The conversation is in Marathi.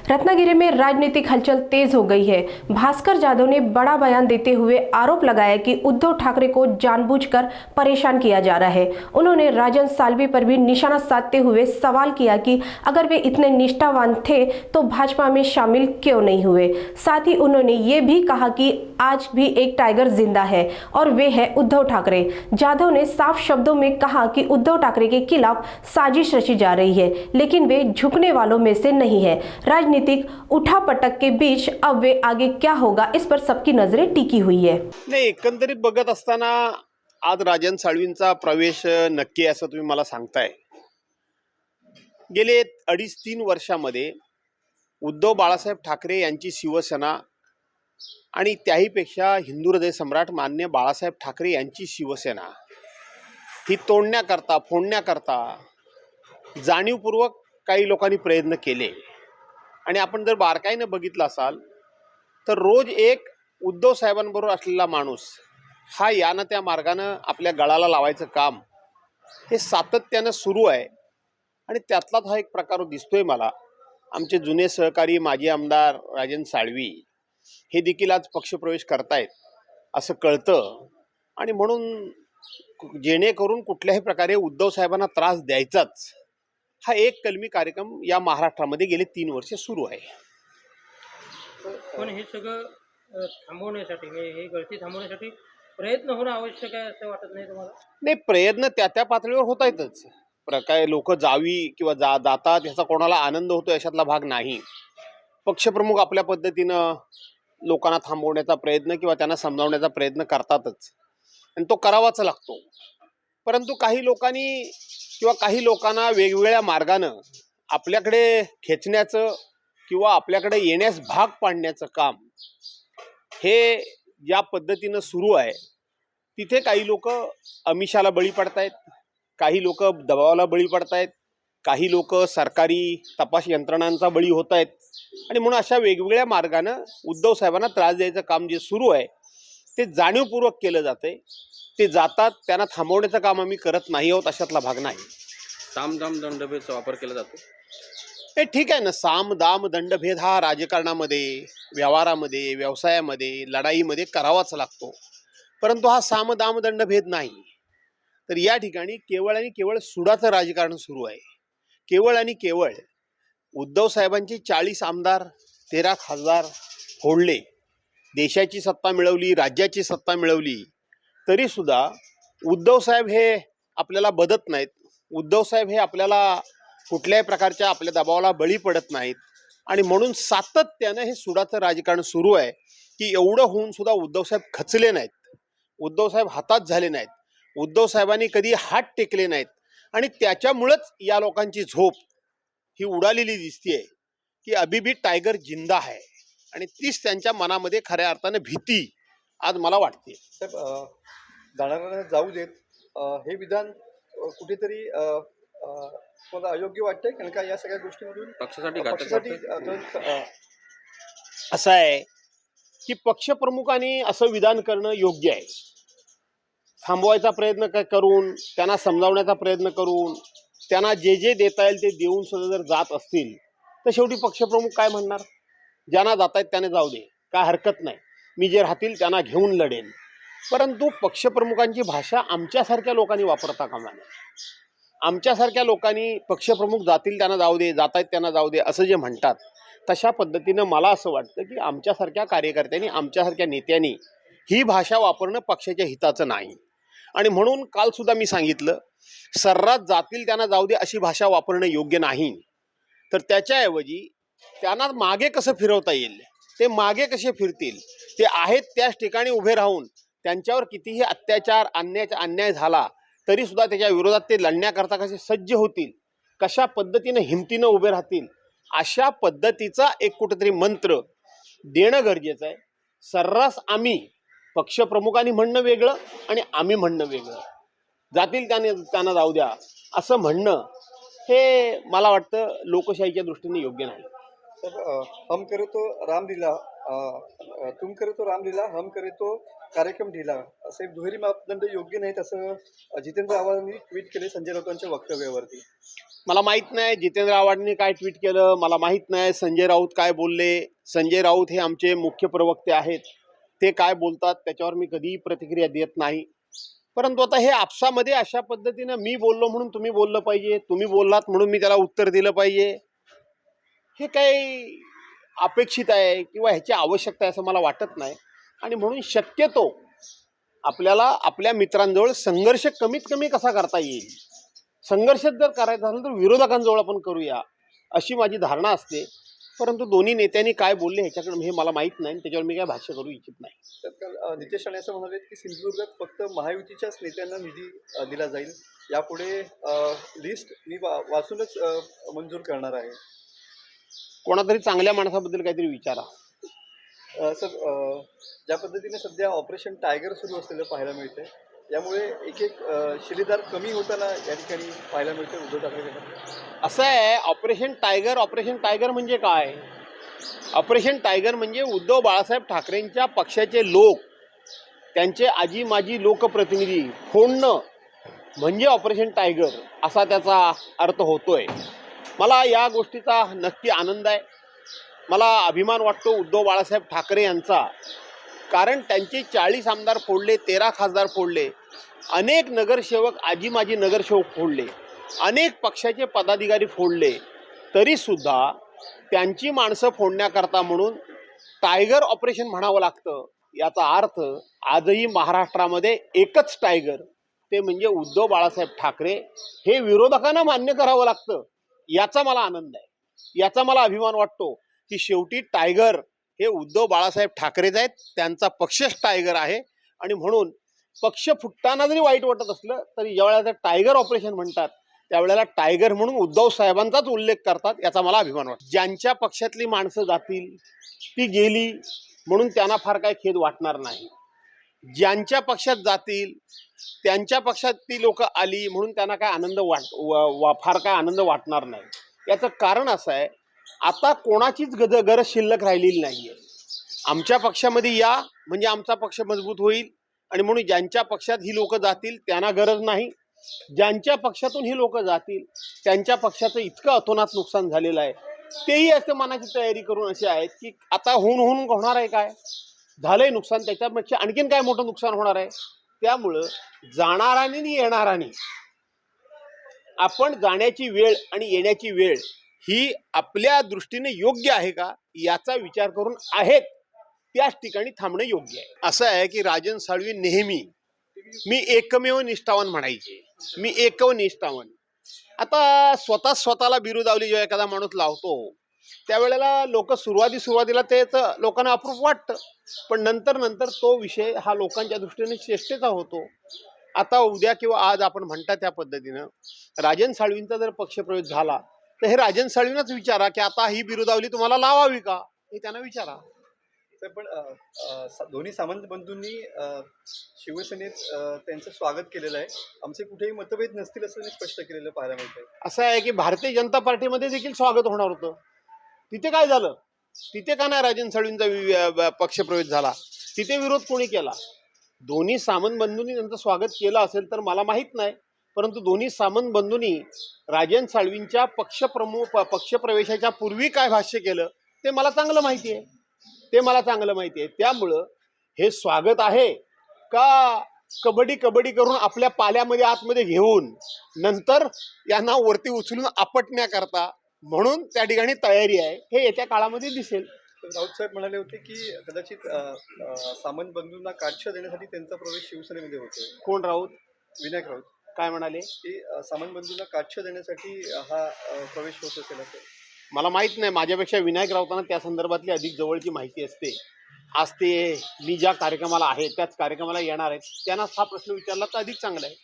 रत्नागिरी में राजनीतिक हलचल तेज हो गई है। भास्कर जाधव ने बड़ा बयान देते हुए आरोप लगाया कि उद्धव ठाकरे को जानबूझकर परेशान किया जा रहा है। उन्होंने राजन साल्वी पर भी निशाना साधते हुए सवाल किया कि अगर वे इतने निष्ठावान थे तो भाजपा में शामिल क्यों नहीं हुए। साथ ही उन्होंने ये भी कहा कि आज भी एक टाइगर जिंदा है और वे है उद्धव ठाकरे। जाधव ने साफ शब्दों में कहा कि उद्धव ठाकरे के खिलाफ साजिश रची जा रही है, लेकिन वे झुकने वालों में से नहीं है। राजनीतिक उठापटक के बीच अब वे आगे क्या होगा, इस पर सबकी नजरें टिकी हुई है। नाही, एकंदरीत बघत असताना आज राजन साळवींचा प्रवेश नक्की असं तुम्ही मला सांगताय। गेले 2.5-3 वर्षामध्ये उद्धव बाळासाहेब ठाकरे यांची शिवसेना आणि त्याहीपेक्षा हिंदू हृदय सम्राट मान्य बाळासाहेब ठाकरे यांची शिवसेना ही तोडण्याकरता फोडण्याकरता जाणीवपूर्वक काही लोकांनी प्रयत्न केले। आणि आपण जर बारकाईने बघितलं असाल तर रोज एक उद्धव साहेबांबरोबर असलेला माणूस हा यानं त्या मार्गानं आपल्या गळाला लावायचं काम हे सातत्यानं सुरू आहे। आणि त्यातलाच हा एक प्रकार दिसतोय मला। आमचे जुने सहकारी माजी आमदार राजन साळवी हे देखील आज पक्षप्रवेश करतायत असं कळतं। आणि म्हणून जेणेकरून कुठल्याही प्रकारे उद्धव साहेबांना त्रास द्यायचाच हा एक कलमी कार्यक्रम या महाराष्ट्रामध्ये गेले 3 वर्ष सुरू आहे। पण हे सगळं थांबवण्यासाठी हे गळती थांबवण्यासाठी प्रयत्न होणं आवश्यक आहे असं वाटत नाही तुम्हाला? नाही, प्रयत्न त्या पातळीवर होत आहेतच। काय लोक जावी किंवा जातात ह्याचा कोणाला आनंद होतो याच्यातला भाग नाही। पक्षप्रमुख आपल्या पद्धतीनं लोकांना थांबवण्याचा प्रयत्न किंवा त्यांना समजावण्याचा प्रयत्न करतातच आणि तो करावाच लागतो। परंतु काही लोकांनी किंवा काही लोकांना वेगवेगळ्या मार्गानं आपल्याकडे खेचण्याचं किंवा आपल्याकडे येण्यास भाग पाडण्याचं काम हे या पद्धतीनं सुरू आहे। तिथे काही लोक आमिषाला बळी पडतायत, काही लोक दबावाला बळी पडतायत, काही लोक सरकारी तपास यंत्रणांचा बळी होत आहेत। आणि म्हणून अशा वेगवेगळ्या मार्गानं उद्धव साहेबांना त्रास द्यायचं काम जे सुरू आहे ते जाणीवपूर्वक केलं जाते। ते जातात, त्यांना थांबवण्याचं काम आम्ही करत नाही आहोत अशातला भाग नाही। साम दाम दंडभेदचा वापर केला जातो हे ठीक आहे ना। साम दाम दंडभेद हा राजकारणामध्ये, व्यवहारामध्ये, व्यवसायामध्ये, लढाईमध्ये करावाच लागतो। परंतु हा साम दाम दंडभेद नाही। तर या ठिकाणी केवळ आणि केवळ सुडाचं राजकारण सुरू आहे। केवळ आणि केवळ उद्धव साहेबांची 40 आमदार 13 खासदार फोडले, देशाची सत्ता मिळवली, राज्याची सत्ता मिळवली, तरी सुद्धा उद्धव साहेब हे आपल्याला बदत नाहीत। उद्धव साहेब हे आपल्याला कुठल्याही प्रकारच्या आपल्या दबावाला बळी पडत नाहीत। आणि म्हणून सातत्यानं हे सुडाचं राजकारण सुरू आहे की एवढं होऊन सुद्धा उद्धव साहेब खचले नाहीत, उद्धव साहेब हातात झाले नाहीत, उद्धव साहेबांनी कधी हात टेकले नाहीत। आणि त्याच्यामुळेच या लोकांची झोप ही उडालेली दिसतेय की अभी भी टायगर जिंदा है। आणि तीच त्यांच्या मनामध्ये खऱ्या अर्थाने भीती आज मला वाटते। साहेब, जाणाऱ्यांना जाऊ देत हे विधान कुठेतरी मला अयोग्य वाटतंय, कारण का या सगळ्या गोष्टींमधून पक्षासाठी असं आहे की पक्षप्रमुखांनी असं विधान करणं योग्य आहे। थांबवायचा प्रयत्न करून, त्यांना समजावण्याचा प्रयत्न करून, त्यांना जे जे देता येईल ते देऊन सुद्धा जर जात असतील तर शेवटी पक्षप्रमुख काय म्हणणार? ज्यांना जात आहेत त्याने जाऊ दे, काय हरकत नाही, मी जे राहतील त्यांना घेऊन लढेन। परंतु पक्षप्रमुखांची भाषा आमच्यासारख्या लोकांनी वापरता कामा नये। आमच्यासारख्या लोकांनी पक्षप्रमुख जातील त्यांना जाऊ दे, जात आहेत त्यांना जाऊ दे असं जे म्हणतात, तशा पद्धतीनं मला असं वाटतं की आमच्यासारख्या कार्यकर्त्यांनी, आमच्यासारख्या नेत्यांनी ही भाषा वापरणं पक्षाच्या हिताचं नाही। आणि म्हणून काल सुद्धा मी सांगितलं, सर्रास जातील त्यांना जाऊ दे अशी भाषा वापरणं योग्य नाही। तर त्याच्याऐवजी त्यांना मागे कसं फिरवता येईल, ते मागे कसे फिरतील, ते आहेत त्याच ठिकाणी उभे राहून त्यांच्यावर कितीही अत्याचार अन्याय झाला तरी सुद्धा त्याच्या विरोधात ते लढण्याकरता कसे सज्ज होतील, कशा पद्धतीनं हिमतीनं उभे राहतील, अशा पद्धतीचा एक कुठेतरी मंत्र देणं गरजेचं आहे। सर्रास आम्ही पक्षप्रमुखांनी म्हणणं वेगळं आणि आम्ही म्हणणं वेगळं, जातील त्यांना जाऊ द्या असं म्हणणं हे मला वाटतं लोकशाहीच्या दृष्टीने योग्य नाही। सर, हम करे तो रामलीला, तुम करे तो रामलीला, हम करे तो कार्यक्रम ढिला, असे दुहेरी मापदंड योग्य नाहीत असं जितेंद्र आव्हाडांनी ट्विट केले संजय राऊतांच्या वक्तव्यावरती. मला माहीत नाही जितेंद्र आव्हाडांनी काय ट्विट केलं, मला माहीत नाही संजय राऊत काय बोलले. संजय राऊत हे आमचे मुख्य प्रवक्ते आहेत, ते काय बोलतात त्याच्यावर मी कधीही प्रतिक्रिया देत नाही. परंतु आता हे आपसामध्ये अशा पद्धतीनं मी बोललो म्हणून तुम्ही बोललं पाहिजे, तुम्ही बोललात म्हणून मी त्याला उत्तर दिलं पाहिजे, हे काही अपेक्षित आहे किंवा ह्याची आवश्यकता आहे असं मला वाटत नाही. आणि म्हणून शक्यतो आपल्याला आपल्या मित्रांजवळ संघर्ष कमीत कमी कसा करता येईल, संघर्ष जर करायचा असेल तर विरोधकांजवळ आपण करूया अशी माझी धारणा असते. परंतु दोन्ही नेत्यांनी काय बोलले ह्याच्याकडे हे मला माहीत नाही, त्याच्यावर मी काय भाष्य करू इच्छित नाही. तर काल नितेश राणे असं म्हणाले की सिंधुदुर्गात फक्त महायुतीच्याच नेत्यांना निधी दिला जाईल, यापुढे लिस्ट मी वाचूनच मंजूर करणार आहे. कोणातरी चांगल्या माणसाबद्दल काहीतरी विचारा. सर, ज्या पद्धतीने सध्या ऑपरेशन टायगर सुरू असलेलं पाहायला मिळतंय, यामुळे एक एक शिलेदार कमी होताना या ठिकाणी पाहायला मिळते उद्धव ठाकरे गटात. असं आहे, ऑपरेशन टायगर म्हणजे काय? ऑपरेशन टायगर म्हणजे उद्धव बाळासाहेब ठाकरेंच्या पक्षाचे लोक, त्यांचे आजी माजी लोकप्रतिनिधी फोडणं म्हणजे ऑपरेशन टायगर असा त्याचा अर्थ होतोय. मला या गोष्टीचा नक्की आनंद आहे, मला अभिमान वाटतो उद्धव बाळासाहेब ठाकरे यांचा. कारण त्यांचे 40 आमदार फोडले, 13 खासदार फोडले, अनेक नगरसेवक आजी माजी नगरसेवक फोडले, अनेक पक्षाचे पदाधिकारी फोडले, तरीसुद्धा त्यांची माणसं फोडण्याकरता म्हणून टायगर ऑपरेशन म्हणावं लागतं. याचा अर्थ आजही महाराष्ट्रामध्ये एकच टायगर, ते म्हणजे उद्धव बाळासाहेब ठाकरे, हे विरोधकांना मान्य करावं लागतं. याचा मला आनंद आहे, याचा मला अभिमान वाटतो की शेवटी टायगर हे उद्धव बाळासाहेब ठाकरेच आहेत, त्यांचा पक्षच टायगर आहे. आणि म्हणून पक्ष फुटताना जरी वाईट वाटत असलं तरी ज्यावेळेला टायगर ऑपरेशन म्हणतात त्यावेळेला टायगर म्हणून उद्धव साहेबांचाच उल्लेख करतात, याचा मला अभिमान वाटतो. ज्यांच्या पक्षातली माणसं जातील ती गेली म्हणून त्यांना फार काय खेद वाटणार नाही, ज्यांच्या पक्षात जातील त्यांच्या पक्षात ती लोक आली म्हणून त्यांना काय आनंद फार काय आनंद वाटणार नाही. याचं कारण असं आहे, आता कोणाचीच गरज शिल्लक राहिलेली नाही आहे. आमच्या पक्षामध्ये या म्हणजे आमचा पक्ष मजबूत होईल, आणि म्हणून ज्यांच्या पक्षात ही लोक जातील त्यांना गरज नाही, ज्यांच्या पक्षातून ही लोक जातील त्यांच्या पक्षाचं इतकं अतोनात नुकसान झालेलं आहे, तेही असं मनाची तयारी करून असे आहेत की आता होऊन होणार आहे काय, झालंय नुकसान, त्याच्यापेक्षा आणखीन काय मोठं नुकसान होणार आहे. त्यामुळं जाणारानी आणि येणारानी आपण जाण्याची वेळ आणि येण्याची वेळ ही आपल्या दृष्टीने योग्य आहे का याचा विचार करून आहेत त्याच ठिकाणी थांबणं योग्य आहे. असं आहे की राजन साळवी नेहमी मी एकमेव निष्ठावान म्हणायचे, मी एकनिष्ठावान. आता स्वतःला बिरुदावली जेव्हा एखादा माणूस लावतो त्यावेळेला लोक सुरुवातीला तेच लोकांना अप्रूप वाटतं, पण नंतर तो विषय हा लोकांच्या दृष्टीने चेष्टेचा होतो. आता उद्या किंवा आज आपण म्हणता त्या पद्धतीनं राजन साळवींचा जर पक्षप्रवेश झाला तर हे राजन साळवींनाच विचारा की आता ही बिरुदावली तुम्हाला लावावी का, हे त्यांना विचारा. पण दोन्ही सामंत बंधूंनी शिवसेनेत त्यांचं स्वागत केलेलं आहे, आमचे कुठेही मतभेद नसतील असं त्यांनी स्पष्ट केलेलं पाहायला मिळतंय. असं आहे की भारतीय जनता पार्टीमध्ये देखील स्वागत होणार होतं, तिथे काय झालं, तिथे का नाही राजन साळवींचा पक्षप्रवेश झाला, तिथे विरोध कोणी केला? दोन्ही सामंत बंधूंनी त्यांचं स्वागत केलं असेल तर मला माहीत नाही, परंतु दोन्ही सामंत बंधूंनी राजन साळवींच्या पक्षप्रवेशाच्या पूर्वी काय भाष्य केलं ते मला चांगलं माहिती आहे, त्यामुळं हे स्वागत आहे का कबड्डी करून आपल्या पाल्यामध्ये आतमध्ये घेऊन नंतर यांना वरती उचलून आपटण्याकरता म्हणून त्या ठिकाणी तयारी आहे, हे येत्या काळामध्ये दिसेल. राऊत साहेब म्हणाले होते की कदाचित सामंत बंधूंना काढशा देण्यासाठी त्यांचा प्रवेश शिवसेनेमध्ये होतो. कोण राऊत? विनायक राऊत काय म्हणाले की सामंत बंधूंना काढशा देण्यासाठी हा प्रवेश होत असेल असं. मला माहीत नाही, माझ्यापेक्षा विनायक राऊतांना त्या संदर्भातली अधिक जवळची माहिती असते. आज ते मी ज्या कार्यक्रमाला आहे त्याच कार्यक्रमाला येणार आहेत, त्यांना हा प्रश्न विचारला तर अधिक चांगला आहे.